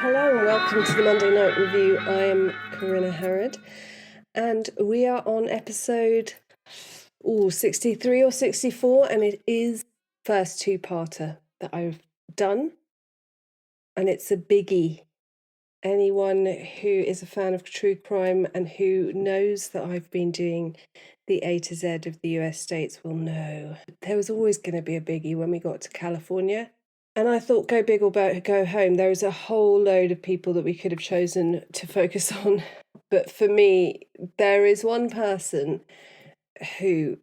Hello and welcome to the Monday Night Review. I am Corinna Harrod and we are on episode 63 or 64, and it is first two-parter that I've done, and it's a biggie. Anyone who is a fan of true crime and who knows that I've been doing the A to Z of the US states will know there was always going to be a biggie when we got to California. And I thought, go big or go home. There is a whole load of people that we could have chosen to focus on. But for me, there is one person who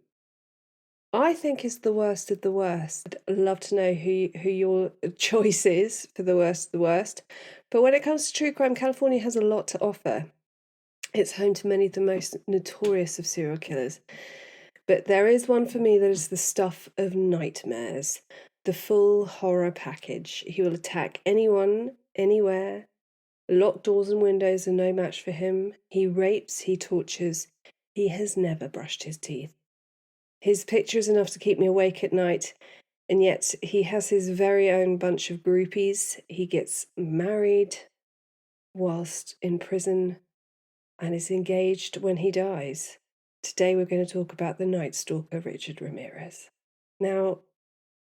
I think is the worst of the worst. I'd love to know who your choice is for the worst of the worst. But when it comes to true crime, California has a lot to offer. It's home to many of the most notorious of serial killers. But there is one for me that is the stuff of nightmares. The full horror package. He will attack anyone, anywhere. Locked doors and windows are no match for him. He rapes, he tortures. He has never brushed his teeth. His picture is enough to keep me awake at night, and yet he has his very own bunch of groupies. He gets married whilst in prison and is engaged when he dies. Today we're going to talk about the Night Stalker, Richard Ramirez. Now,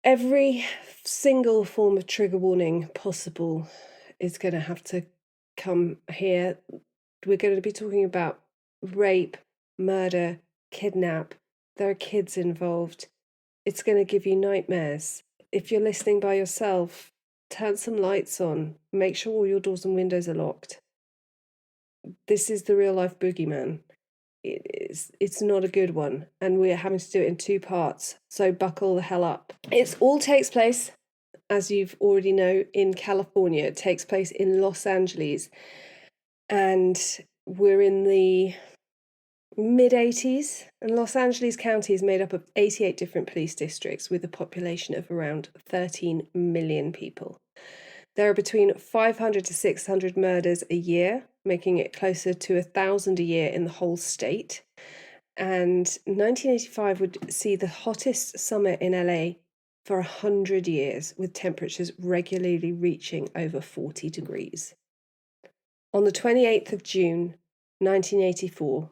every single form of trigger warning possible is going to have to come here. We're going to be talking about rape, murder, kidnap. There are kids involved. It's going to give you nightmares. If you're listening by yourself, turn some lights on. Make sure all your doors and windows are locked. This is the real life boogeyman. It's not a good one, and we're having to do it in two parts, so buckle the hell up. It all takes place, as you've already know, in California. It takes place in Los Angeles, and we're in the mid-80s, and Los Angeles County is made up of 88 different police districts with a population of around 13 million people. There are between 500 to 600 murders a year, making it closer to 1,000 a year in the whole state. And 1985 would see the hottest summer in LA for 100 years, with temperatures regularly reaching over 40 degrees. On the 28th of June, 1984,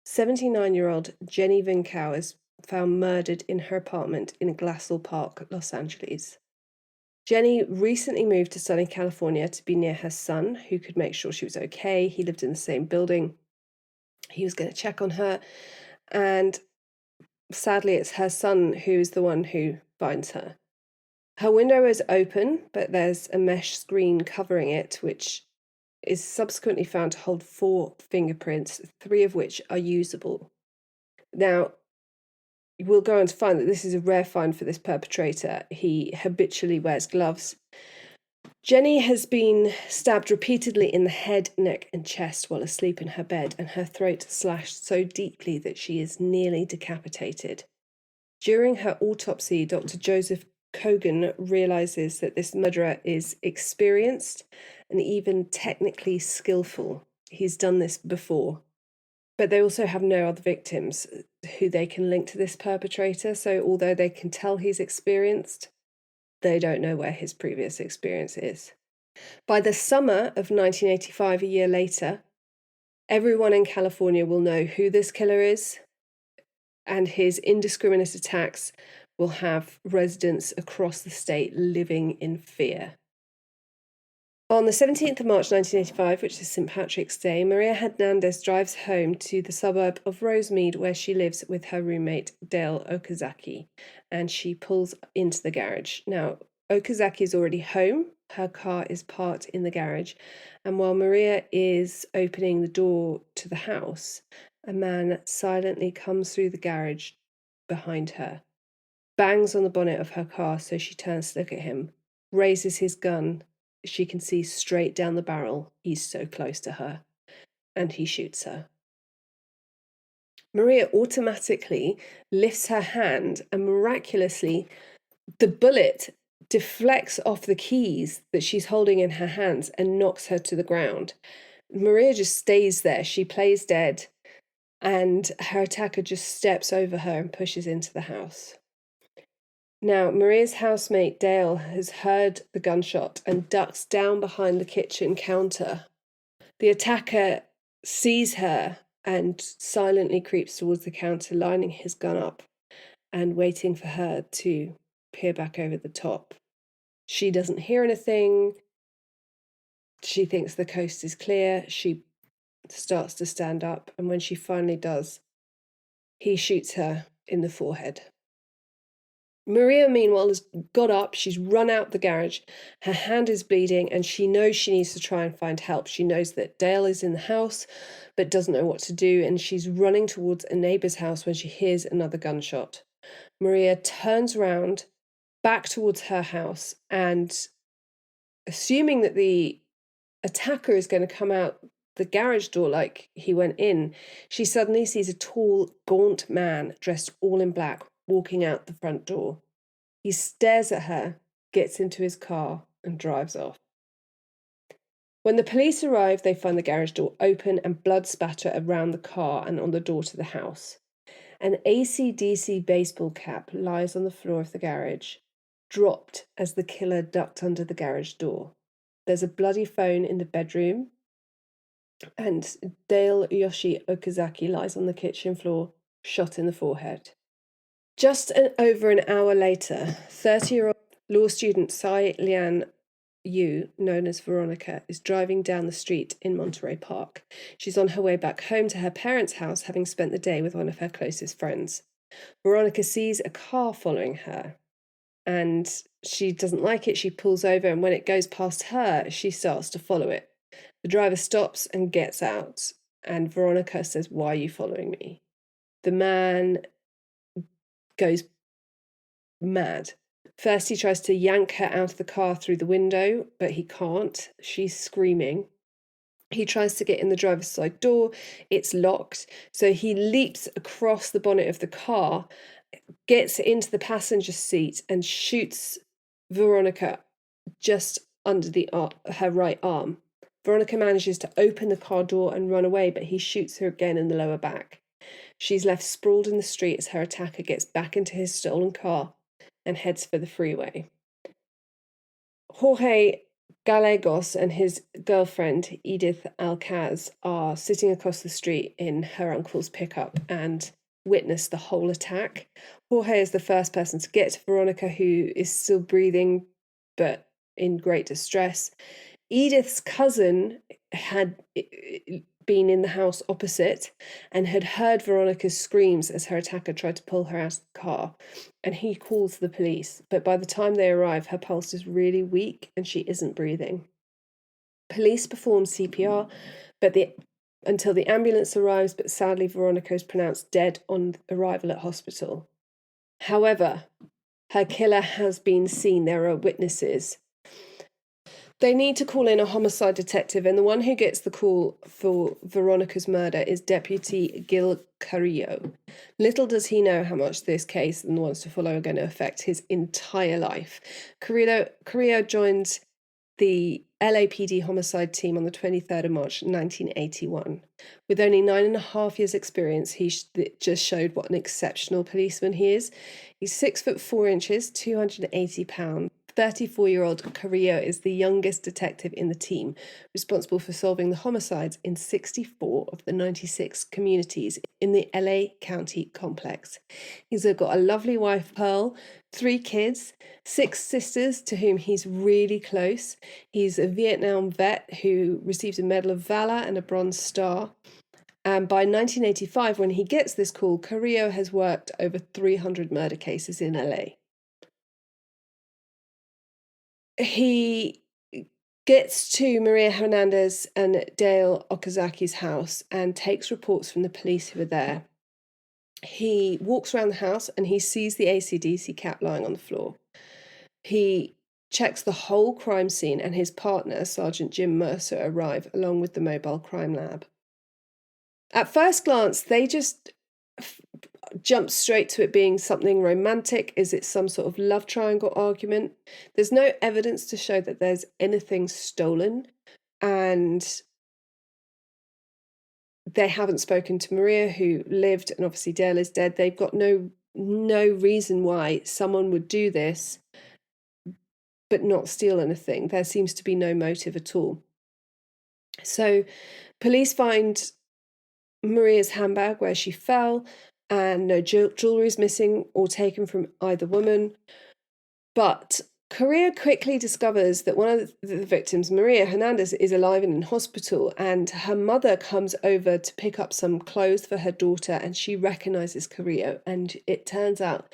79-year-old Jenny Vincow is found murdered in her apartment in Glassell Park, Los Angeles. Jenny recently moved to sunny California to be near her son, who could make sure she was okay. He lived in the same building. He was going to check on her. And sadly, it's her son who is the one who finds her. Her window is open, but there's a mesh screen covering it, which is subsequently found to hold 4 fingerprints, 3 of which are usable. Now, we'll go on to find that this is a rare find for this perpetrator. He habitually wears gloves. Jenny has been stabbed repeatedly in the head, neck, and chest while asleep in her bed, and her throat slashed so deeply that she is nearly decapitated. During her autopsy, Dr. Joseph Kogan realizes that this murderer is experienced and even technically skillful. He's done this before. But they also have no other victims who they can link to this perpetrator, so although they can tell he's experienced, they don't know where his previous experience is. By the summer of 1985, a year later, everyone in California will know who this killer is, and his indiscriminate attacks will have residents across the state living in fear. On the 17th of March 1985, which is St. Patrick's Day, Maria Hernandez drives home to the suburb of Rosemead, where she lives with her roommate Dale Okazaki, and she pulls into the garage. Now, Okazaki is already home. Her car is parked in the garage, and while Maria is opening the door to the house, a man silently comes through the garage behind her, bangs on the bonnet of her car so she turns to look at him, raises his gun. She can see straight down the barrel. He's so close to her, and he shoots her. Maria automatically lifts her hand, and miraculously, the bullet deflects off the keys that she's holding in her hands and knocks her to the ground. Maria just stays there. She plays dead, and her attacker just steps over her and pushes into the house. Now, Maria's housemate Dale has heard the gunshot and ducks down behind the kitchen counter. The attacker sees her and silently creeps towards the counter, lining his gun up and waiting for her to peer back over the top. She doesn't hear anything. She thinks the coast is clear. She starts to stand up, and when she finally does, he shoots her in the forehead. Maria, meanwhile, has got up. She's run out the garage. Her hand is bleeding, and she knows she needs to try and find help. She knows that Dale is in the house, but doesn't know what to do, and she's running towards a neighbour's house when she hears another gunshot. Maria turns around back towards her house, and assuming that the attacker is going to come out the garage door like he went in, she suddenly sees a tall, gaunt man dressed all in black walking out the front door. He stares at her, gets into his car, and drives off. When the police arrive, they find the garage door open and blood spatter around the car and on the door to the house. An AC/DC baseball cap lies on the floor of the garage, dropped as the killer ducked under the garage door. There's a bloody phone in the bedroom, and Dale Yoshi Okazaki lies on the kitchen floor, shot in the forehead. Just over an hour later, 30-year-old law student Tsai Lian Yu, known as Veronica, is driving down the street in Monterey Park. She's on her way back home to her parents' house, having spent the day with one of her closest friends. Veronica sees a car following her, and she doesn't like it. She pulls over, and when it goes past her, she starts to follow it. The driver stops and gets out, and Veronica says, "Why are you following me?" The man goes mad. First, he tries to yank her out of the car through the window, but he can't. She's screaming. He tries to get in the driver's side door. It's locked. So he leaps across the bonnet of the car, gets into the passenger seat, and shoots Veronica just under her right arm. Veronica manages to open the car door and run away, but he shoots her again in the lower back. She's left sprawled in the street as her attacker gets back into his stolen car and heads for the freeway. Jorge Gallegos and his girlfriend, Edith Alcaz, are sitting across the street in her uncle's pickup and witness the whole attack. Jorge is the first person to get to Veronica, who is still breathing but in great distress. Edith's cousin had been in the house opposite and had heard Veronica's screams as her attacker tried to pull her out of the car, and he calls the police, but by the time they arrive, her pulse is really weak and she isn't breathing. Police perform CPR until the ambulance arrives, but sadly Veronica is pronounced dead on arrival at hospital. However, her killer has been seen. There are witnesses. They need to call in a homicide detective, and the one who gets the call for Veronica's murder is Deputy Gil Carrillo. Little does he know how much this case and the ones to follow are going to affect his entire life. Carrillo joined the LAPD homicide team on the 23rd of March 1981. With only 9.5 years' experience, he just showed what an exceptional policeman he is. He's 6'4", 280 pounds. 34-year-old Carrillo is the youngest detective in the team, responsible for solving the homicides in 64 of the 96 communities in the LA County complex. He's got a lovely wife, Pearl, 3 kids, 6 sisters to whom he's really close. He's a Vietnam vet who received a Medal of Valor and a Bronze Star. And by 1985, when he gets this call, Carrillo has worked over 300 murder cases in LA. He gets to Maria Hernandez and Dale Okazaki's house and takes reports from the police who are there. He walks around the house and he sees the AC/DC cap lying on the floor. He checks the whole crime scene, and his partner, Sergeant Jim Mercer, arrive along with the mobile crime lab. At first glance, they just jump straight to it being something romantic. Is it some sort of love triangle argument? There's no evidence to show that there's anything stolen, and they haven't spoken to Maria, who lived, and obviously Dale is dead. They've got no no reason why someone would do this but not steal anything. There seems to be no motive at all. So police find Maria's handbag where she fell, and no jewellery is missing or taken from either woman. But Correa quickly discovers that one of the victims, Maria Hernandez, is alive and in hospital, and her mother comes over to pick up some clothes for her daughter, and she recognises Carrillo, and it turns out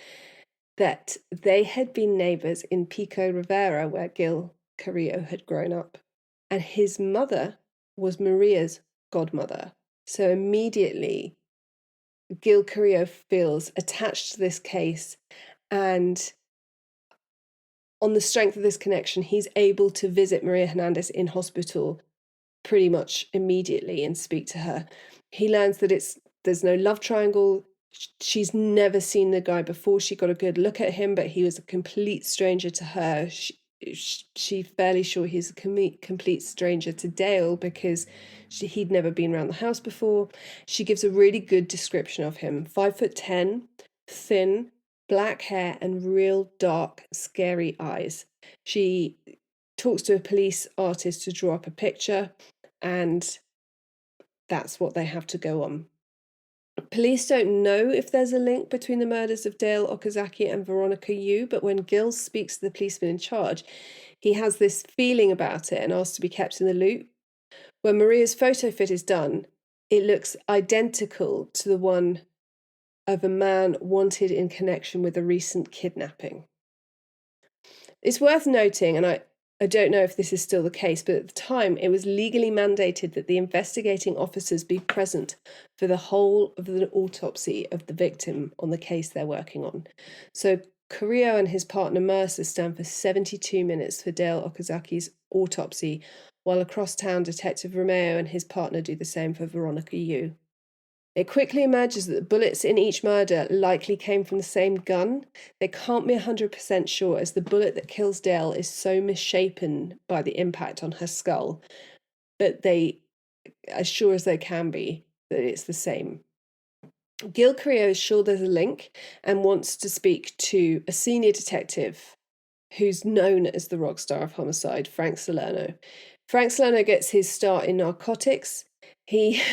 that they had been neighbours in Pico Rivera, where Gil Carrillo had grown up, and his mother was Maria's godmother. So immediately, Gil Carrillo feels attached to this case, and on the strength of this connection, he's able to visit Maria Hernandez in hospital pretty much immediately and speak to her. He learns that there's no love triangle. She's never seen the guy before. She got a good look at him, but he was a complete stranger to her. She's fairly sure he's a complete stranger to Dale because he'd never been around the house before. She gives a really good description of him. 5'10", thin, black hair, and real dark, scary eyes. She talks to a police artist to draw up a picture, and that's what they have to go on. Police don't know if there's a link between the murders of Dale Okazaki and Veronica Yu, but when Gil speaks to the policeman in charge, he has this feeling about it and asks to be kept in the loop. When Maria's photo fit is done, it looks identical to the one of a man wanted in connection with a recent kidnapping. It's worth noting, and I don't know if this is still the case, but at the time it was legally mandated that the investigating officers be present for the whole of the autopsy of the victim on the case they're working on. So Carrillo and his partner Mercer stand for 72 minutes for Dale Okazaki's autopsy, while across town Detective Romeo and his partner do the same for Veronica Yu. It quickly emerges that the bullets in each murder likely came from the same gun. They can't be 100% sure, as the bullet that kills Dale is so misshapen by the impact on her skull, but they, as sure as they can be, that it's the same. Gil Carrillo is sure there's a link and wants to speak to a senior detective who's known as the rock star of homicide, Frank Salerno. Frank Salerno gets his start in narcotics. He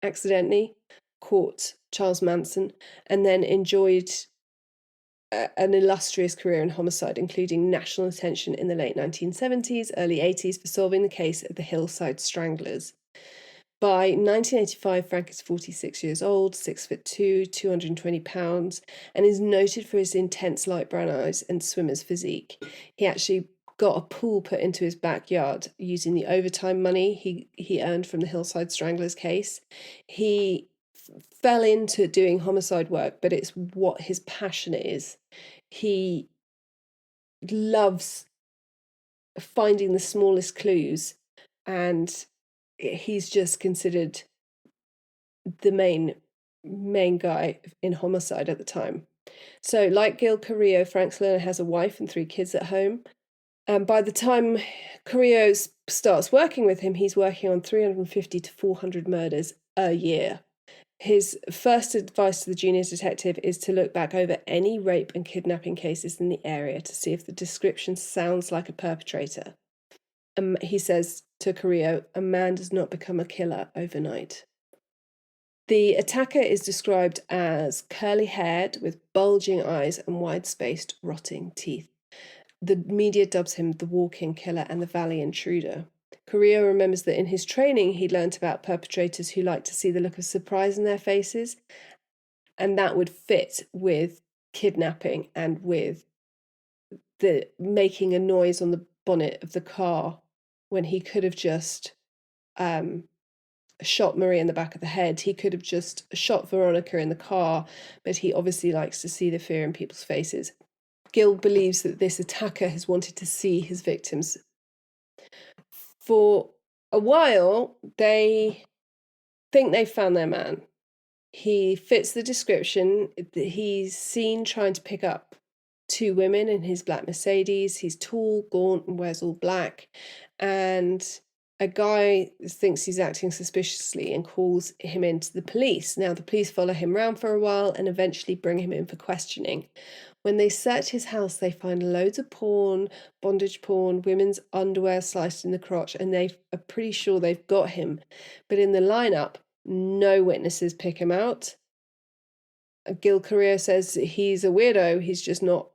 accidentally caught Charles Manson and then enjoyed an illustrious career in homicide, including national attention in the late 1970s, early 80s for solving the case of the Hillside Stranglers. By 1985, Frank is 46 years old, 6'2", 220 pounds, and is noted for his intense light brown eyes and swimmer's physique. He actually got a pool put into his backyard using the overtime money he earned from the Hillside Stranglers case. He fell into doing homicide work, but it's what his passion is. He loves finding the smallest clues, and he's just considered the main guy in homicide at the time. So, like Gil Carrillo, Frank Salerno has a wife and 3 kids at home. And by the time Carrillo starts working with him, he's working on 350 to 400 murders a year. His first advice to the junior detective is to look back over any rape and kidnapping cases in the area to see if the description sounds like a perpetrator. He says to Carrillo, a man does not become a killer overnight. The attacker is described as curly-haired with bulging eyes and wide-spaced, rotting teeth. The media dubs him the walking killer and the valley intruder. Carrillo remembers that in his training he'd learnt about perpetrators who like to see the look of surprise in their faces, and that would fit with kidnapping and with the making a noise on the bonnet of the car when he could have just shot Marie in the back of the head. He could have just shot Veronica in the car, but he obviously likes to see the fear in people's faces. Gil believes that this attacker has wanted to see his victims. For a while, they think they've found their man. He fits the description. He's seen trying to pick up 2 women in his black Mercedes. He's tall, gaunt, and wears all black. And a guy thinks he's acting suspiciously and calls him into the police. Now, the police follow him around for a while and eventually bring him in for questioning. When they search his house, they find loads of porn, bondage porn, women's underwear sliced in the crotch, and they are pretty sure they've got him. But in the lineup, no witnesses pick him out. Gil Correa says he's a weirdo, he's just not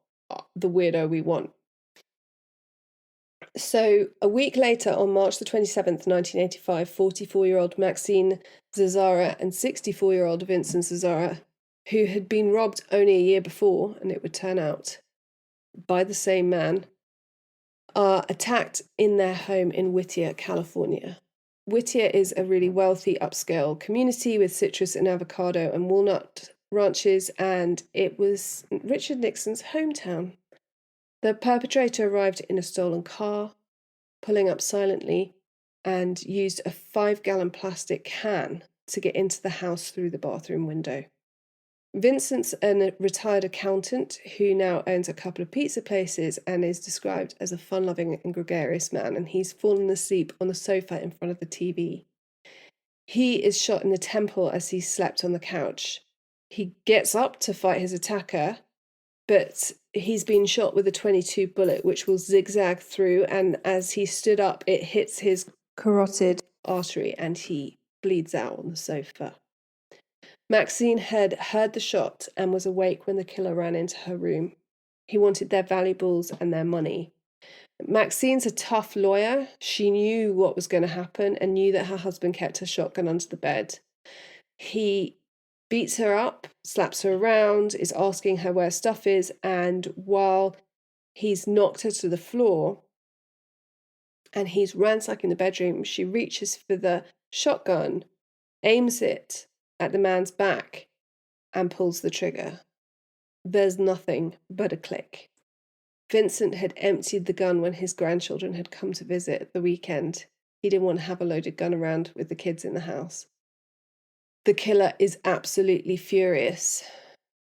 the weirdo we want. So a week later, on March the 27th, 1985, 44-year-old Maxine Zazara and 64-year-old Vincent Zazara, who had been robbed only a year before, and it would turn out, by the same man, are attacked in their home in Whittier, California. Whittier is a really wealthy upscale community with citrus and avocado and walnut ranches, and it was Richard Nixon's hometown. The perpetrator arrived in a stolen car, pulling up silently, and used a 5-gallon plastic can to get into the house through the bathroom window. Vincent's a retired accountant who now owns a couple of pizza places and is described as a fun-loving and gregarious man, and he's fallen asleep on the sofa in front of the TV. He is shot in the temple as he slept on the couch. He gets up to fight his attacker, but he's been shot with a .22 bullet, which will zigzag through, and as he stood up, it hits his carotid artery, and he bleeds out on the sofa. Maxine had heard the shot and was awake when the killer ran into her room. He wanted their valuables and their money. Maxine's a tough lawyer. She knew what was going to happen and knew that her husband kept her shotgun under the bed. He beats her up, slaps her around, is asking her where stuff is, and while he's knocked her to the floor and he's ransacking the bedroom, she reaches for the shotgun, aims it at the man's back, and pulls the trigger. There's nothing but a click. Vincent had emptied the gun when his grandchildren had come to visit at the weekend. He didn't want to have a loaded gun around with the kids in the house. The killer is absolutely furious.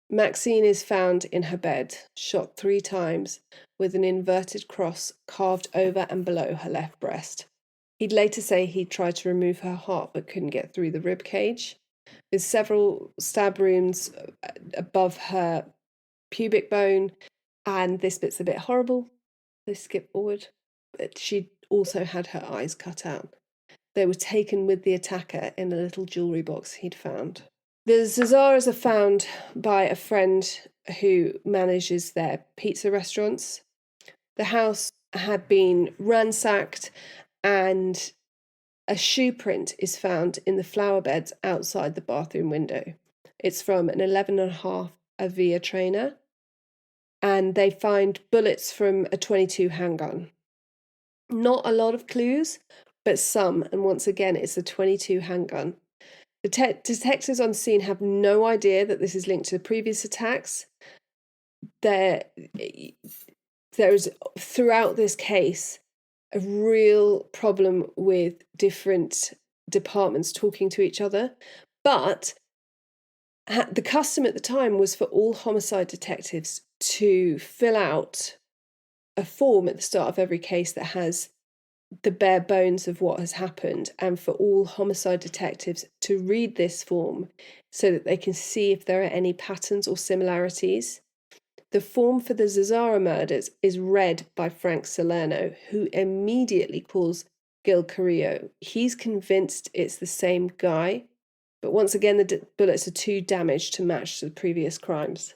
Maxine is found in her bed, shot 3 times, with an inverted cross carved over and below her left breast. He'd later say he tried to remove her heart but couldn't get through the rib cage, with several stab wounds above her pubic bone, and this bit's a bit horrible. Let's skip forward. But she also had her eyes cut out. They were taken with the attacker in a little jewellery box he'd found. The Zazaras are found by a friend who manages their pizza restaurants. The house had been ransacked, and a shoe print is found in the flower beds outside the bathroom window. It's from an 11.5 Avia trainer, and they find bullets from a .22 handgun. Not a lot of clues, but some, and once again, it's a .22 handgun. The detectives on scene have no idea that this is linked to the previous attacks. There is, throughout this case, a real problem with different departments talking to each other. But the custom at the time was for all homicide detectives to fill out a form at the start of every case that has the bare bones of what has happened, and for all homicide detectives to read this form so that they can see if there are any patterns or similarities. The form for the Zazara murders is read by Frank Salerno, who immediately calls Gil Carrillo. He's convinced it's the same guy, but once again, the bullets are too damaged to match the previous crimes.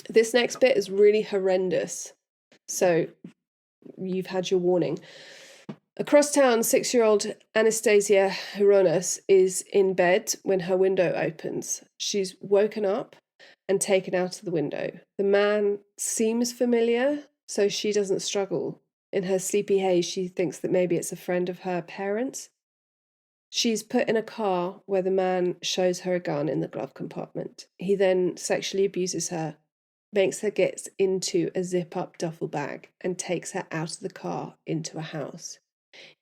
This next bit is really horrendous, so you've had your warning. Across town, 6-year-old Anastasia Hironas is in bed when her window opens. She's woken up and taken out of the window. The man seems familiar, so she doesn't struggle. In her sleepy haze, she thinks that maybe it's a friend of her parents. She's put in a car where the man shows her a gun in the glove compartment. He then sexually abuses her, makes her get into a zip-up duffel bag, and takes her out of the car into a house.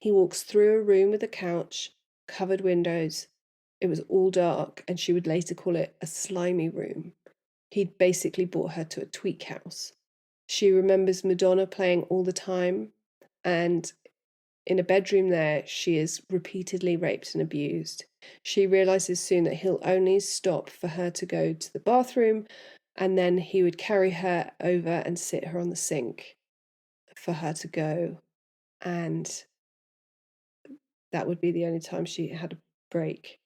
He walks through a room with a couch, covered windows. It was all dark, and she would later call it a slimy room. He'd basically brought her to a tweak house. She remembers Madonna playing all the time, and In a bedroom there, she is repeatedly raped and abused. She realizes soon that he'll only stop for her to go to the bathroom, and then he would carry her over and sit her on the sink for her to go, and that would be the only time she had a break.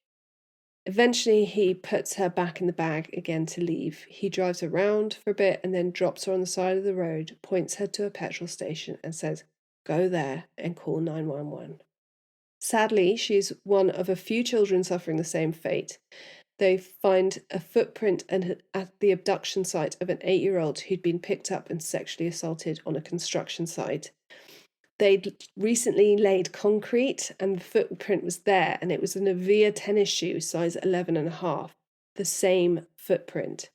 Eventually, he puts her back in the bag again to leave. He drives around for a bit and then drops her on the side of the road, points her to a petrol station, and says, "Go there and call 911." Sadly, she's one of a few children suffering the same fate. They find a footprint at the abduction site of an 8-year-old who'd been picked up and sexually assaulted on a construction site. They'd recently laid concrete and the footprint was there, and it was a Nivea tennis shoe, size 11.5, the same footprint.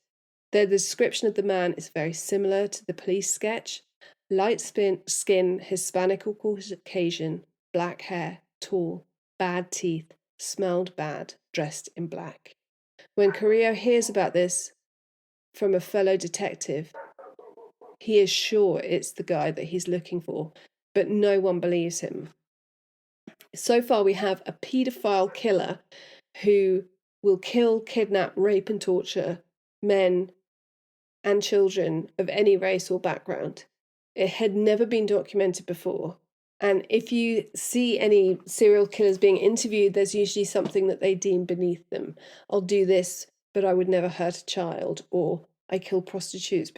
The description of the man is very similar to the police sketch. Light skin, Hispanic or Caucasian, black hair, tall, bad teeth, smelled bad, dressed in black. When Carrillo hears about this from a fellow detective, he is sure it's the guy that he's looking for, but no one believes him. So far, we have a paedophile killer who will kill, kidnap, rape, and torture men and children of any race or background. It had never been documented before. And if you see any serial killers being interviewed, there's usually something that they deem beneath them. I'll do this, but I would never hurt a child, or I kill prostitutes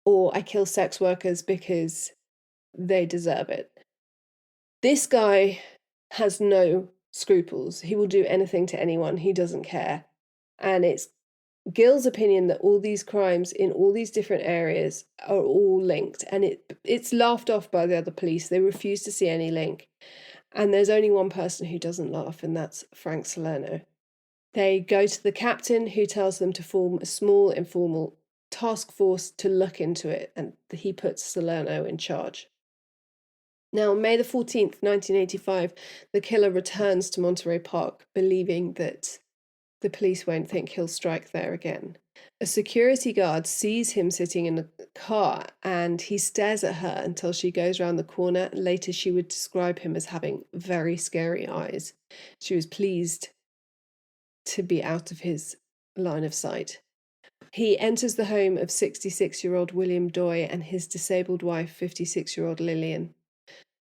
or I kill sex workers because they deserve it. This guy has no scruples. He will do anything to anyone. He doesn't care. And it's Gil's opinion that all these crimes in all these different areas are all linked, and it's laughed off by the other police. They refuse to see any link. And there's only one person who doesn't laugh, and that's Frank Salerno. They go to the captain, who tells them to form a small, informal task force to look into it, and he puts Salerno in charge. Now, on May the 14th, 1985, the killer returns to Monterey Park, believing that the police won't think he'll strike there again. A security guard sees him sitting in a car, and he stares at her until she goes round the corner. Later, she would describe him as having very scary eyes. She was pleased to be out of his line of sight. He enters the home of 66-year-old William Doy and his disabled wife, 56-year-old Lillian.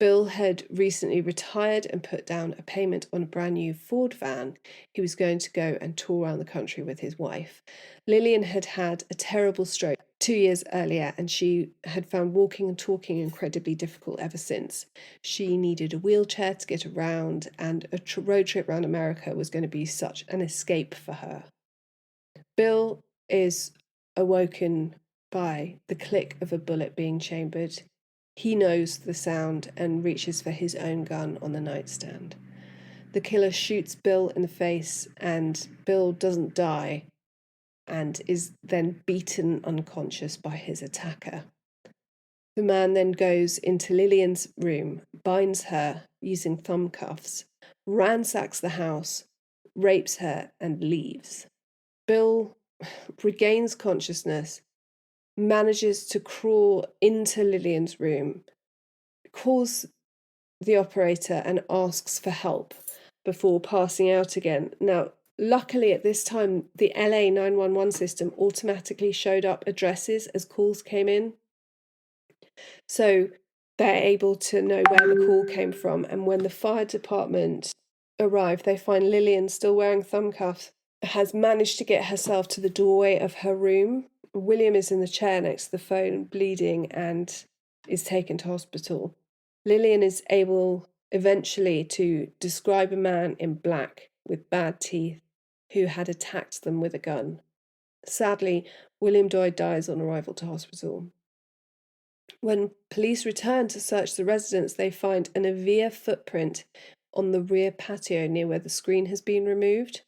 Bill had recently retired and put down a payment on a brand new Ford van. He was going to go and tour around the country with his wife. Lillian had had a terrible stroke 2 years earlier, and she had found walking and talking incredibly difficult ever since. She needed a wheelchair to get around, and a road trip around America was going to be such an escape for her. Bill is awoken by the click of a bullet being chambered. He knows the sound and reaches for his own gun on the nightstand. The killer shoots Bill in the face, and Bill doesn't die and is then beaten unconscious by his attacker. The man then goes into Lillian's room, binds her using thumb cuffs, ransacks the house, rapes her, and leaves. Bill regains consciousness, manages to crawl into Lillian's room, calls the operator and asks for help before passing out again. Now, luckily at this time, the LA 911 system automatically showed up addresses as calls came in. So they're able to know where the call came from. And when the fire department arrive, they find Lillian still wearing thumb cuffs, has managed to get herself to the doorway of her room. William is in the chair next to the phone, bleeding, and is taken to hospital. Lillian is able eventually to describe a man in black with bad teeth who had attacked them with a gun. Sadly, William Doyd dies on arrival to hospital. When police return to search the residence, they find a Nivea footprint on the rear patio near where the screen has been removed.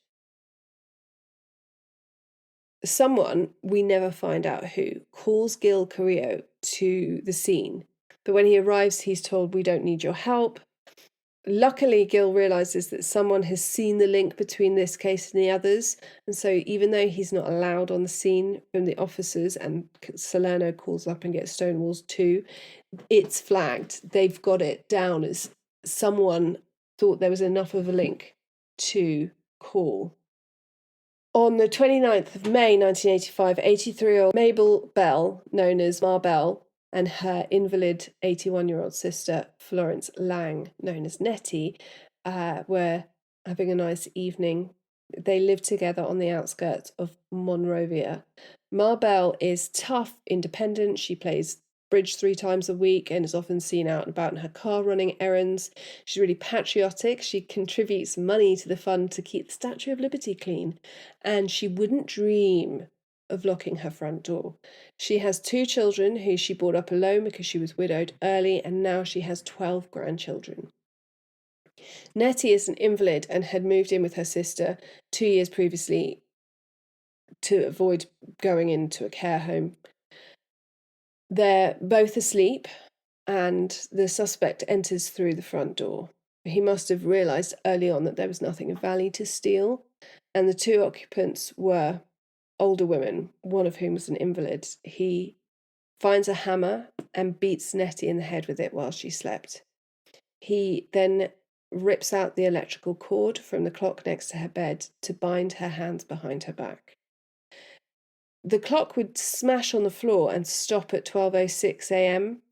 Someone, we never find out who, calls Gil Carrillo to the scene. But when he arrives, he's told, "We don't need your help." Luckily, Gil realises that someone has seen the link between this case and the others, and so even though he's not allowed on the scene from the officers, and Salerno calls up and gets Stonewalls too, it's flagged. They've got it down as someone thought there was enough of a link to call. On the 29th of May 1985, 83-year-old Mabel Bell, known as Ma Bell, and her invalid 81-year-old sister, Florence Lang, known as Nettie, were having a nice evening. They lived together on the outskirts of Monrovia. Ma Bell is tough, independent. She plays bridge 3 times a week and is often seen out and about in her car running errands. She's really patriotic. She contributes money to the fund to keep the Statue of Liberty clean, and she wouldn't dream of locking her front door. She has 2 children who she brought up alone because she was widowed early, and now she has 12 grandchildren. Nettie is an invalid and had moved in with her sister 2 years previously to avoid going into a care home. They're both asleep, and the suspect enters through the front door. He must have realised early on that there was nothing of value to steal, and the 2 occupants were older women, one of whom was an invalid. He finds a hammer and beats Nettie in the head with it while she slept. He then rips out the electrical cord from the clock next to her bed to bind her hands behind her back. The clock would smash on the floor and stop at 12:06 a.m.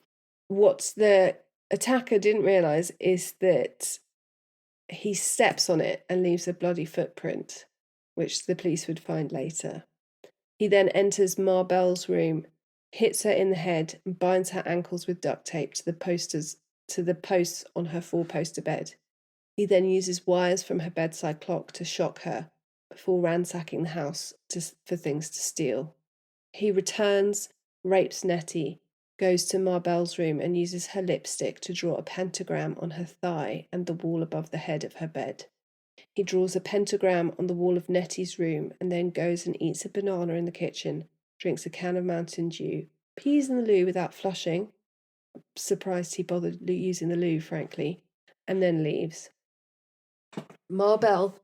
What the attacker didn't realise is that he steps on it and leaves a bloody footprint, which the police would find later. He then enters Ma Bell's room, hits her in the head, and binds her ankles with duct tape to the posts on her 4-poster bed. He then uses wires from her bedside clock to shock her before ransacking the house for things to steal. He returns, rapes Nettie, goes to Ma Bell's room and uses her lipstick to draw a pentagram on her thigh and the wall above the head of her bed. He draws a pentagram on the wall of Nettie's room and then goes and eats a banana in the kitchen, drinks a can of Mountain Dew, pees in the loo without flushing, surprised he bothered using the loo, frankly, and then leaves. Ma Bell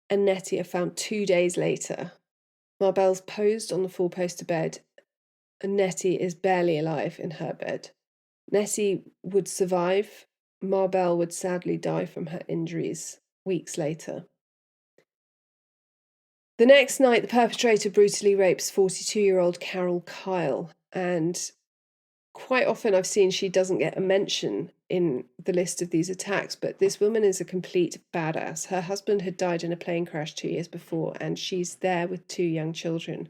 and Nettie are found 2 days later. Ma Bell's posed on the 4-poster bed, and Nettie is barely alive in her bed. Nettie would survive. Ma Bell would sadly die from her injuries weeks later. The next night, the perpetrator brutally rapes 42-year-old Carol Kyle, and quite often I've seen she doesn't get a mention in the list of these attacks, but this woman is a complete badass. Her husband had died in a plane crash 2 years before, and she's there with 2 young children.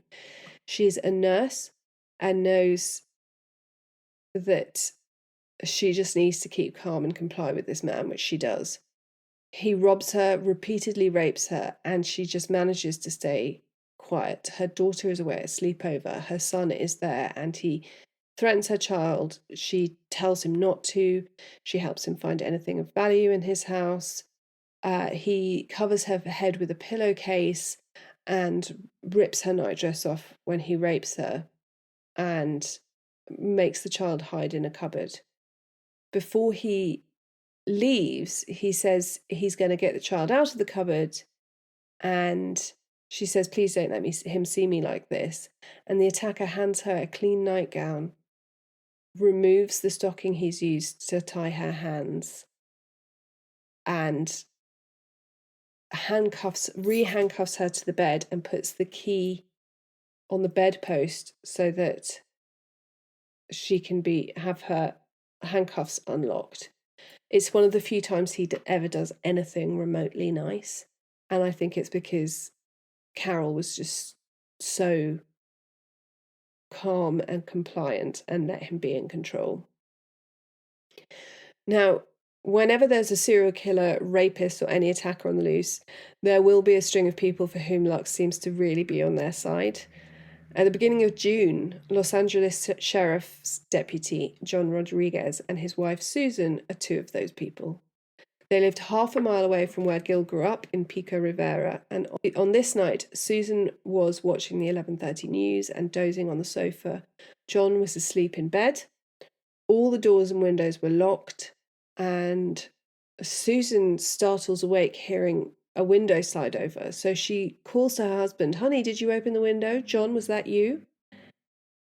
She's a nurse and knows that she just needs to keep calm and comply with this man, which she does. He robs her, repeatedly rapes her, and she just manages to stay quiet. Her daughter is away at a sleepover. Her son is there, and he threatens her child. She tells him not to. She helps him find anything of value in his house. He covers her head with a pillowcase and rips her nightdress off when he rapes her and makes the child hide in a cupboard. Before he leaves, he says he's going to get the child out of the cupboard, and she says, "Please don't let him see me like this." And the attacker hands her a clean nightgown, removes the stocking he's used to tie her hands, and re-handcuffs her to the bed and puts the key on the bedpost so that she can have her handcuffs unlocked. It's one of the few times he ever does anything remotely nice. And I think it's because Carol was just so calm and compliant and let him be in control. Now, whenever there's a serial killer, rapist, or any attacker on the loose, there will be a string of people for whom luck seems to really be on their side. At the beginning of June, Los Angeles Sheriff's Deputy John Rodriguez and his wife Susan are 2 of those people. They lived half a mile away from where Gil grew up in Pico Rivera, and on this night, Susan was watching the 11:30 news and dozing on the sofa. John was asleep in bed. All the doors and windows were locked, and Susan startles awake hearing a window slide over. So she calls to her husband, "Honey, did you open the window? John, was that you?"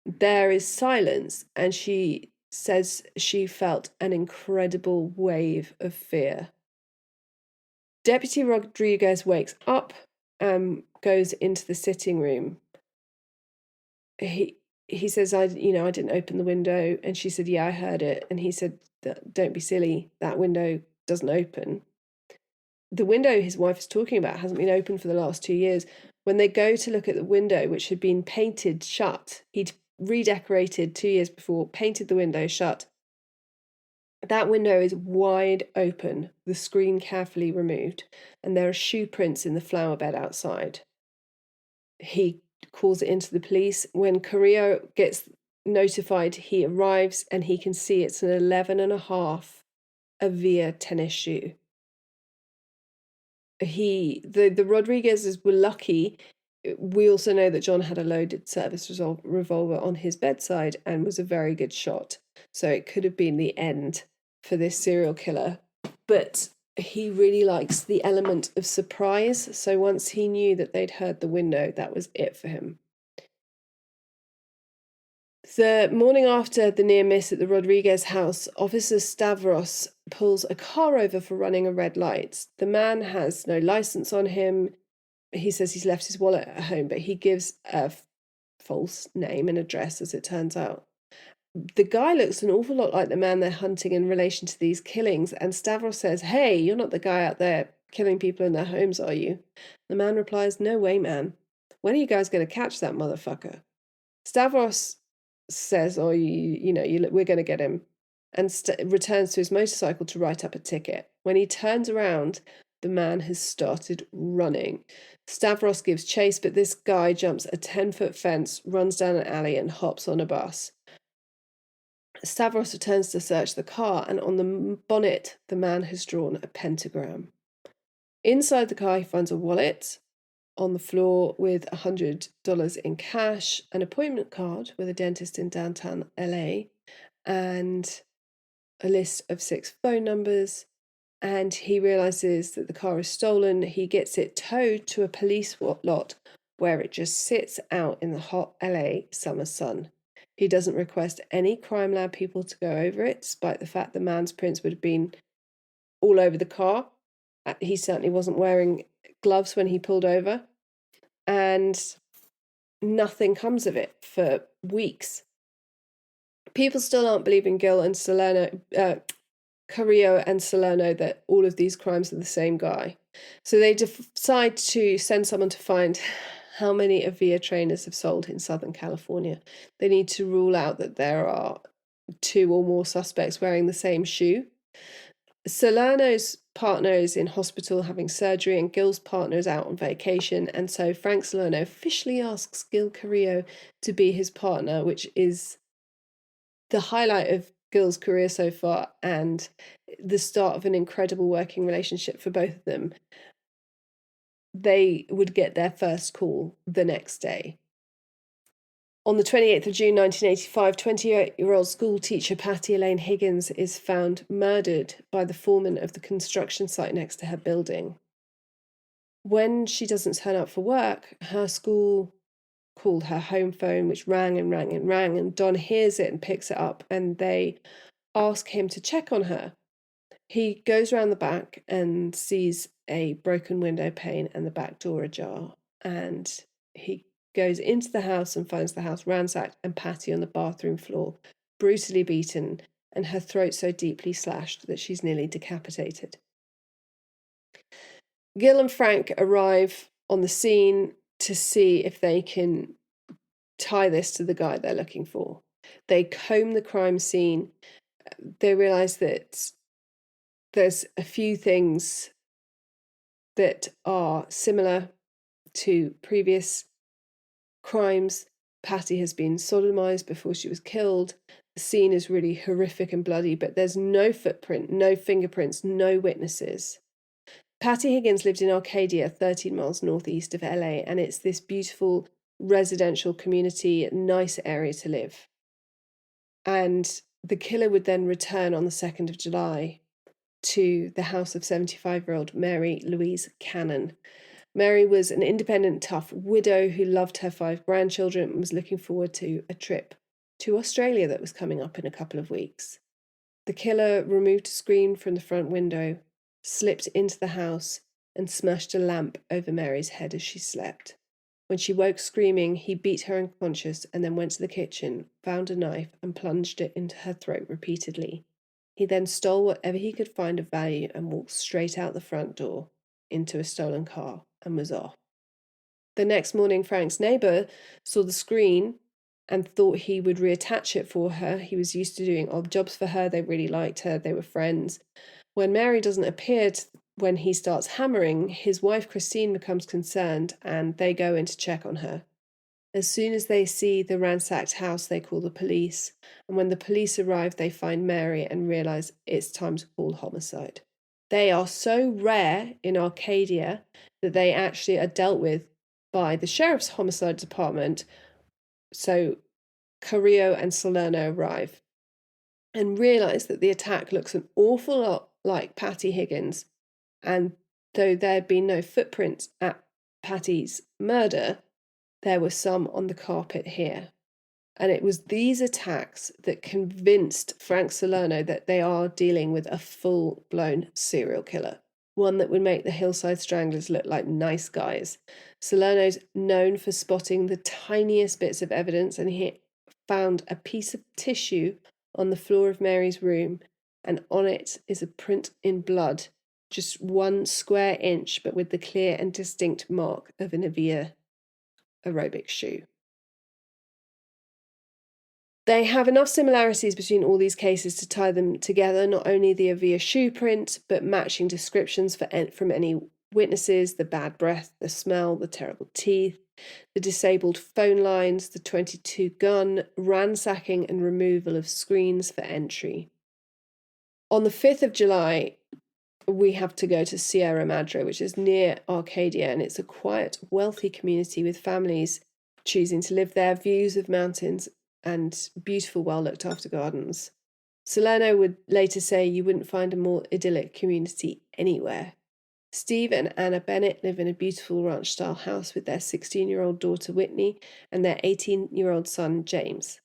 There is silence, and she says she felt an incredible wave of fear. Deputy Rodriguez wakes up and goes into the sitting room. He says, I didn't open the window. And she said, "Yeah, I heard it." And he said, "Don't be silly. That window doesn't open." The window his wife is talking about hasn't been open for the last 2 years. When they go to look at the window, which had been painted shut, he'd redecorated 2 years before, painted the window shut. That window is wide open, the screen carefully removed, and there are shoe prints in the flower bed outside. He calls it into the police. When Carrillo gets notified, he arrives and he can see it's an 11 and a half Avia tennis shoe. The Rodriguezes were lucky. We also know that John had a loaded service revolver on his bedside and was a very good shot. So it could have been the end for this serial killer. But he really likes the element of surprise. So once he knew that they'd heard the window, that was it for him. The morning after the near miss at the Rodriguez house, Officer Stavros pulls a car over for running a red light. The man has no license on him. He says he's left his wallet at home, but he gives a false name and address, as it turns out. The guy looks an awful lot like the man they're hunting in relation to these killings, and Stavros says, "Hey, you're not the guy out there killing people in their homes, are you?" The man replies, "No way, man. When are you guys going to catch that motherfucker?" Stavros says, "Oh, we're going to get him," and returns to his motorcycle to write up a ticket. When he turns around, the man has started running. Stavros gives chase, but this guy jumps a 10-foot fence, runs down an alley, and hops on a bus. Stavros returns to search the car, and on the bonnet, the man has drawn a pentagram. Inside the car, he finds a wallet on the floor with $100 in cash, an appointment card with a dentist in downtown LA, and a list of 6 phone numbers. And he realizes that the car is stolen. He gets it towed to a police lot where it just sits out in the hot LA summer sun. He doesn't request any crime lab people to go over it, despite the fact the man's prints would have been all over the car. He certainly wasn't wearing gloves when he pulled over. And nothing comes of it for weeks. People still aren't believing Carrillo and Salerno that all of these crimes are the same guy. So they decide to send someone to find how many Avia trainers have sold in Southern California. They need to rule out that there are 2 or more suspects wearing the same shoe. Salerno's partner is in hospital having surgery, and Gil's partner is out on vacation, and so Frank Salerno officially asks Gil Carrillo to be his partner, which is the highlight of Gil's career so far and the start of an incredible working relationship for both of them. They would get their first call the next day. On the 28th of June 1985, 28-year-old school teacher Patty Elaine Higgins is found murdered by the foreman of the construction site next to her building. When she doesn't turn up for work, her school called her home phone, which rang and rang and rang, and Don hears it and picks it up, and they ask him to check on her. He goes around the back and sees a broken window pane and the back door ajar, and he goes into the house and finds the house ransacked and Patty on the bathroom floor, brutally beaten, and her throat so deeply slashed that she's nearly decapitated. Gil and Frank arrive on the scene to see if they can tie this to the guy they're looking for. They comb the crime scene. They realise that there's a few things that are similar to previous crimes. Patty has been sodomized before she was killed. The scene is really horrific and bloody, but there's no footprint, no fingerprints, no witnesses. Patty Higgins lived in Arcadia, 13 miles northeast of LA, and it's this beautiful residential community, nice area to live. And the killer would then return on the 2nd of July to the house of 75-year-old Mary Louise Cannon. Mary was an independent, tough widow who loved her 5 grandchildren and was looking forward to a trip to Australia that was coming up in a couple of weeks. The killer removed a screen from the front window, slipped into the house, and smashed a lamp over Mary's head as she slept. When she woke screaming, he beat her unconscious and then went to the kitchen, found a knife, and plunged it into her throat repeatedly. He then stole whatever he could find of value and walked straight out the front door into a stolen car and was off. The next morning, Frank's neighbour saw the screen and thought he would reattach it for her. He was used to doing odd jobs for her. They really liked her. They were friends. When Mary doesn't appear when he starts hammering, his wife Christine becomes concerned and they go in to check on her. As soon as they see the ransacked house, they call the police. And when the police arrive, they find Mary and realise it's time to call homicide. They are so rare in Arcadia that they actually are dealt with by the Sheriff's Homicide Department. So Carrillo and Salerno arrive and realise that the attack looks an awful lot like Patty Higgins. And though there had been no footprints at Patty's murder, there were some on the carpet here. And it was these attacks that convinced Frank Salerno that they are dealing with a full-blown serial killer, one that would make the Hillside Stranglers look like nice guys. Salerno's known for spotting the tiniest bits of evidence, and he found a piece of tissue on the floor of Mary's room, and on it is a print in blood, just 1 square inch, but with the clear and distinct mark of an Avia aerobic shoe. They have enough similarities between all these cases to tie them together, not only the Avia shoe print, but matching descriptions from any witnesses, the bad breath, the smell, the terrible teeth, the disabled phone lines, the .22 gun, ransacking and removal of screens for entry. On the 5th of July, we have to go to Sierra Madre, which is near Arcadia, and it's a quiet, wealthy community with families choosing to live there, views of mountains and beautiful, well-looked-after gardens. Salerno would later say you wouldn't find a more idyllic community anywhere. Steve and Anna Bennett live in a beautiful ranch-style house with their 16-year-old daughter Whitney and their 18-year-old son James.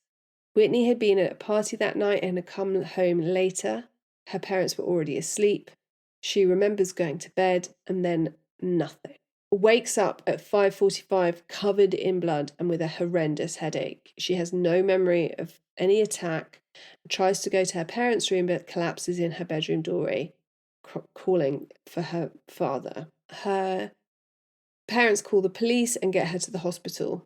Whitney had been at a party that night and had come home later. Her parents were already asleep. She remembers going to bed and then nothing. Wakes up at 5:45 covered in blood and with a horrendous headache. She has no memory of any attack, tries to go to her parents' room but collapses in her bedroom doorway, calling for her father. Her parents call the police and get her to the hospital.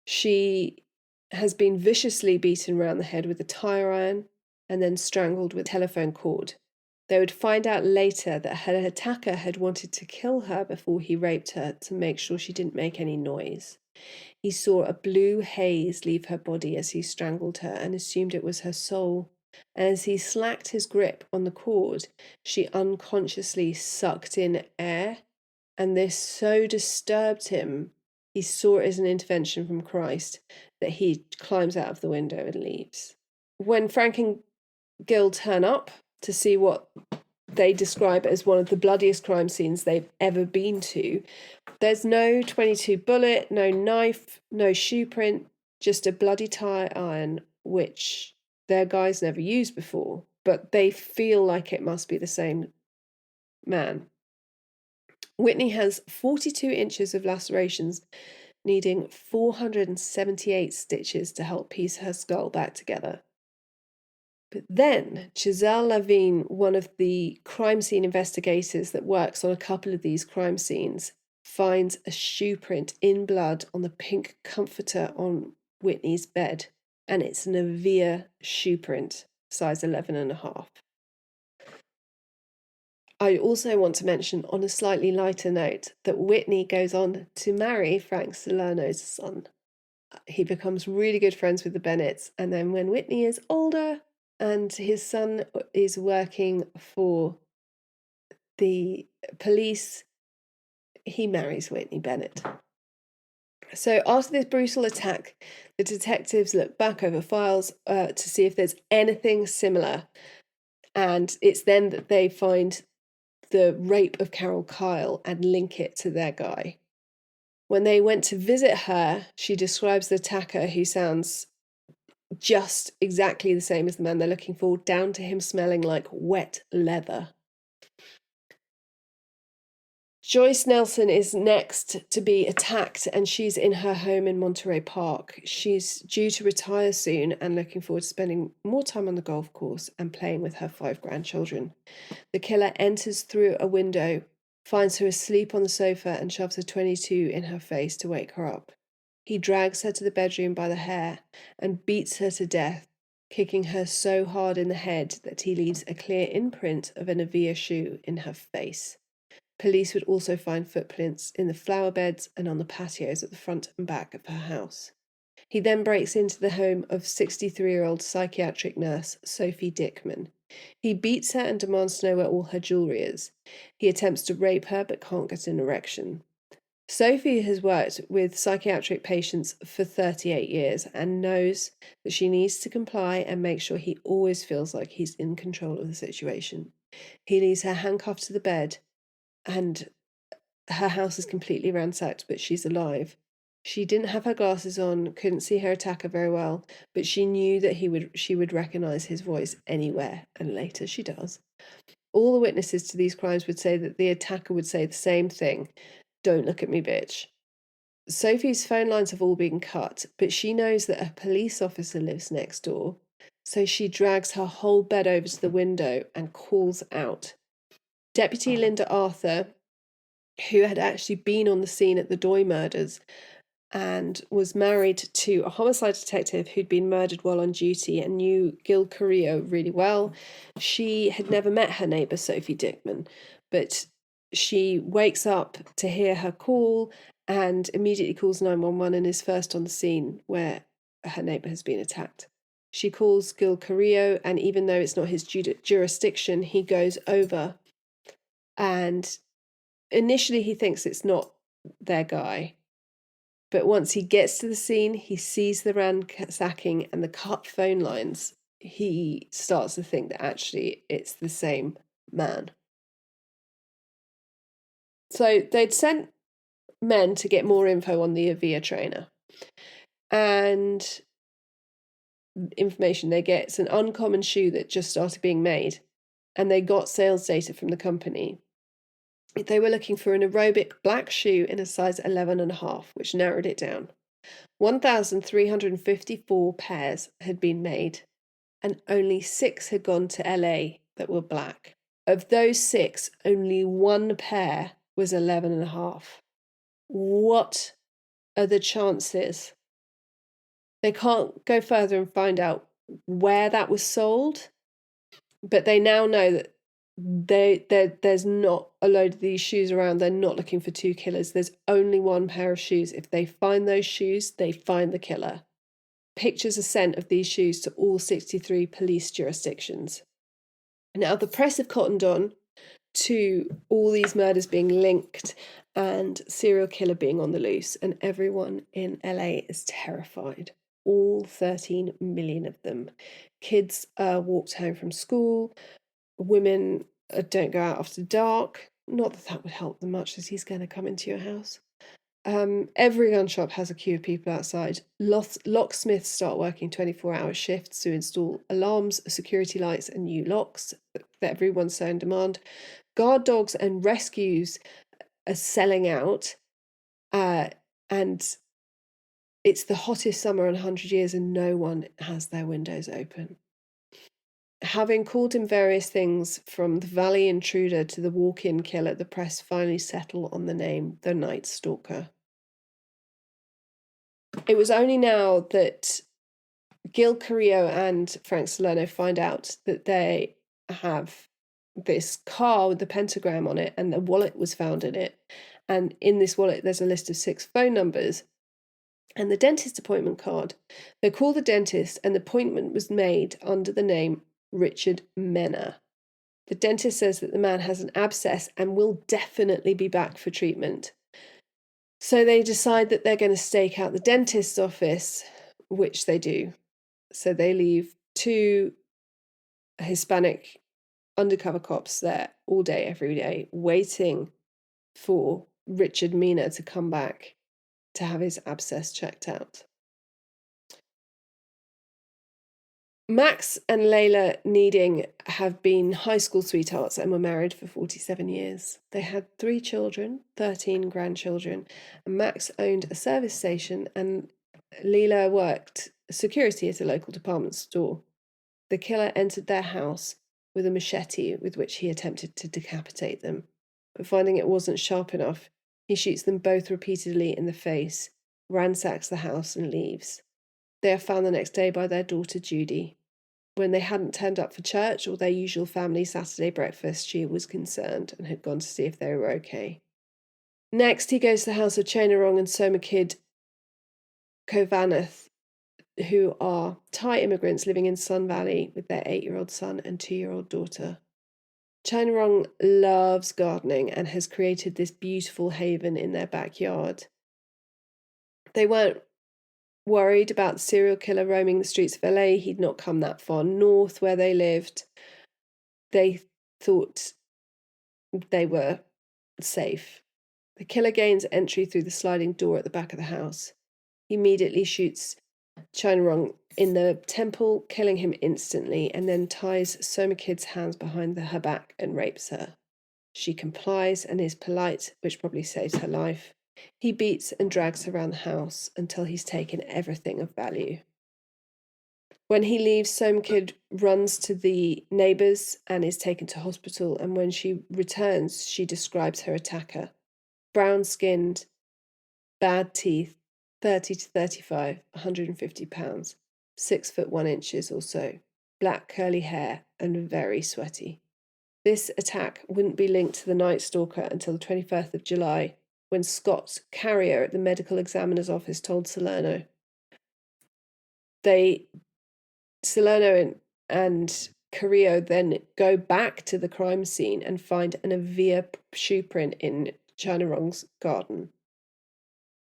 She has been viciously beaten around the head with a tire iron and then strangled with a telephone cord. They would find out later that her attacker had wanted to kill her before he raped her to make sure she didn't make any noise. He saw a blue haze leave her body as he strangled her and assumed it was her soul. And as he slacked his grip on the cord, she unconsciously sucked in air, and this so disturbed him, he saw it as an intervention from Christ, that he climbs out of the window and leaves. When Frank and Gil turn up to see what they describe as one of the bloodiest crime scenes they've ever been to, there's no .22 bullet, no knife, no shoe print, just a bloody tire iron, which their guys never used before, but they feel like it must be the same man. Whitney has 42 inches of lacerations, needing 478 stitches to help piece her skull back together. But then Giselle Lavigne, one of the crime scene investigators that works on a couple of these crime scenes, finds a shoe print in blood on the pink comforter on Whitney's bed, and it's an Avia shoe print, size 11.5. I also want to mention, on a slightly lighter note, that Whitney goes on to marry Frank Salerno's son. He becomes really good friends with the Bennetts, and then when Whitney is older and his son is working for the police, he marries Whitney Bennett. So after this brutal attack, the detectives look back over files to see if there's anything similar. And it's then that they find the rape of Carol Kyle and link it to their guy. When they went to visit her, she describes the attacker, who sounds just exactly the same as the man they're looking for, down to him smelling like wet leather. Joyce Nelson is next to be attacked, and she's in her home in Monterey Park. She's due to retire soon and looking forward to spending more time on the golf course and playing with her 5 grandchildren. The killer enters through a window, finds her asleep on the sofa, and shoves a .22 in her face to wake her up. He drags her to the bedroom by the hair and beats her to death, kicking her so hard in the head that he leaves a clear imprint of an Avia shoe in her face. Police would also find footprints in the flower beds and on the patios at the front and back of her house. He then breaks into the home of 63-year-old psychiatric nurse Sophie Dickman. He beats her and demands to know where all her jewellery is. He attempts to rape her but can't get an erection. Sophie has worked with psychiatric patients for 38 years and knows that she needs to comply and make sure he always feels like he's in control of the situation. He leaves her handcuffed to the bed, and her house is completely ransacked, but she's alive. She didn't have her glasses on, couldn't see her attacker very well, but she knew that she would recognise his voice anywhere, and later she does. All the witnesses to these crimes would say that the attacker would say the same thing: "Don't look at me, bitch." Sophie's phone lines have all been cut, but she knows that a police officer lives next door, so she drags her whole bed over to the window and calls out. Deputy Linda Arthur, who had actually been on the scene at the Doy murders and was married to a homicide detective who'd been murdered while on duty and knew Gil Carrillo really well. She had never met her neighbour, Sophie Dickman, but she wakes up to hear her call and immediately calls 911 and is first on the scene where her neighbour has been attacked. She calls Gil Carrillo, and even though it's not his jurisdiction, he goes over, and initially he thinks it's not their guy. But once he gets to the scene, he sees the ransacking and the cut phone lines. He starts to think that actually it's the same man. So they'd sent men to get more info on the Avia trainer. And information they get, it's an uncommon shoe that just started being made. And they got sales data from the company. They were looking for an aerobic black shoe in a size 11.5, which narrowed it down. 1,354 pairs had been made, and only 6 had gone to LA that were black. Of those 6, only 1 pair was 11.5. What are the chances? They can't go further and find out where that was sold, but they now know that there's not a load of these shoes around. They're not looking for 2 killers. There's only 1 pair of shoes. If they find those shoes, they find the killer. Pictures are sent of these shoes to all 63 police jurisdictions. Now, the press have cottoned on to all these murders being linked and serial killer being on the loose, and everyone in LA is terrified. All 13 million of them. Kids walked home from school. Women don't go out after dark. Not that that would help them much, as he's going to come into your house. Every gun shop has a queue of people outside. Locksmiths start working 24-hour shifts to install alarms, security lights, and new locks that everyone's so in demand. Guard dogs and rescues are selling out, and it's the hottest summer in 100 years, and no one has their windows open. Having called him various things, from the Valley Intruder to the walk-in killer, the press finally settle on the name, the Night Stalker. It was only now that Gil Carrillo and Frank Salerno find out that they have this car with the pentagram on it, and the wallet was found in it. And in this wallet, there's a list of 6 phone numbers and the dentist appointment card. They call the dentist, and the appointment was made under the name Richard Menner. The dentist says that the man has an abscess and will definitely be back for treatment. So they decide that they're going to stake out the dentist's office, which they do. So they leave 2 Hispanic undercover cops there all day, every day, waiting for Richard Mina to come back to have his abscess checked out. Max and Layla Needing have been high school sweethearts and were married for 47 years. They had 3 children, 13 grandchildren, and Max owned a service station and Leela worked security at a local department store. The killer entered their house with a machete with which he attempted to decapitate them, but finding it wasn't sharp enough, he shoots them both repeatedly in the face, ransacks the house, and leaves. They are found the next day by their daughter Judy. When they hadn't turned up for church or their usual family Saturday breakfast, she was concerned and had gone to see if they were okay. Next, he goes to the house of Chonarong and Somakid Kovanath, who are Thai immigrants living in Sun Valley with their 8-year-old son and 2-year-old daughter. Chonarong loves gardening and has created this beautiful haven in their backyard. They weren't worried about the serial killer roaming the streets of LA. He'd not come that far north where they lived. They thought they were safe. The killer gains entry through the sliding door at the back of the house. He immediately shoots Chonarong in the temple, killing him instantly, and then ties Somakid's hands behind her back and rapes her. She complies and is polite, which probably saves her life. He beats and drags her around the house until he's taken everything of value. When he leaves, Somakid runs to the neighbours and is taken to hospital, and when she returns, she describes her attacker. Brown-skinned, bad teeth, 30 to 35, 150 pounds, 6 foot 1 inches or so, black curly hair, and very sweaty. This attack wouldn't be linked to the Night Stalker until the 21st of July, when Scott Carrier at the medical examiner's office told Salerno. Salerno and Carrillo then go back to the crime scene and find an Avia shoe print in Chonarong's garden.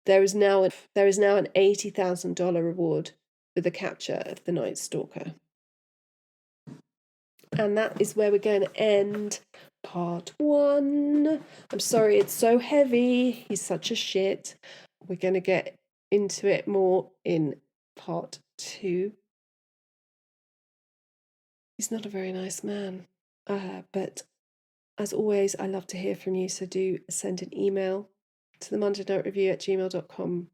There is now an $80,000 reward for the capture of the Night Stalker. And that is where we're going to end part 1. I'm sorry it's so heavy. He's such a shit. We're going to get into it more in part 2. He's not a very nice man. But as always, I love to hear from you. So do send an email to themondaynightrevue@gmail.com.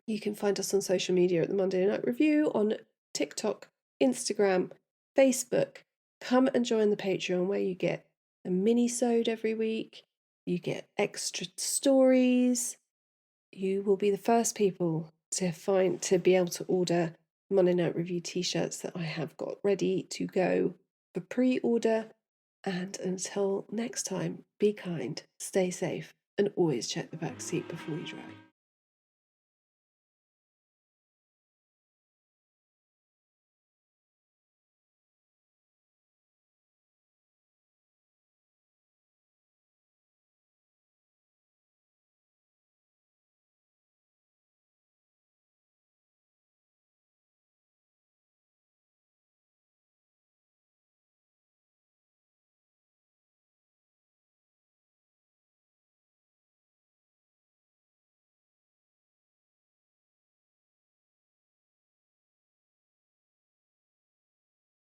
You can find us on social media at The Monday Night Review on TikTok, Instagram, Facebook. Come and join the Patreon where you get a mini-sode every week. You get extra stories. You will be the first people to be able to order Monday Night Review t-shirts that I have got ready to go for pre-order. And until next time, be kind, stay safe, and always check the back seat before you drive.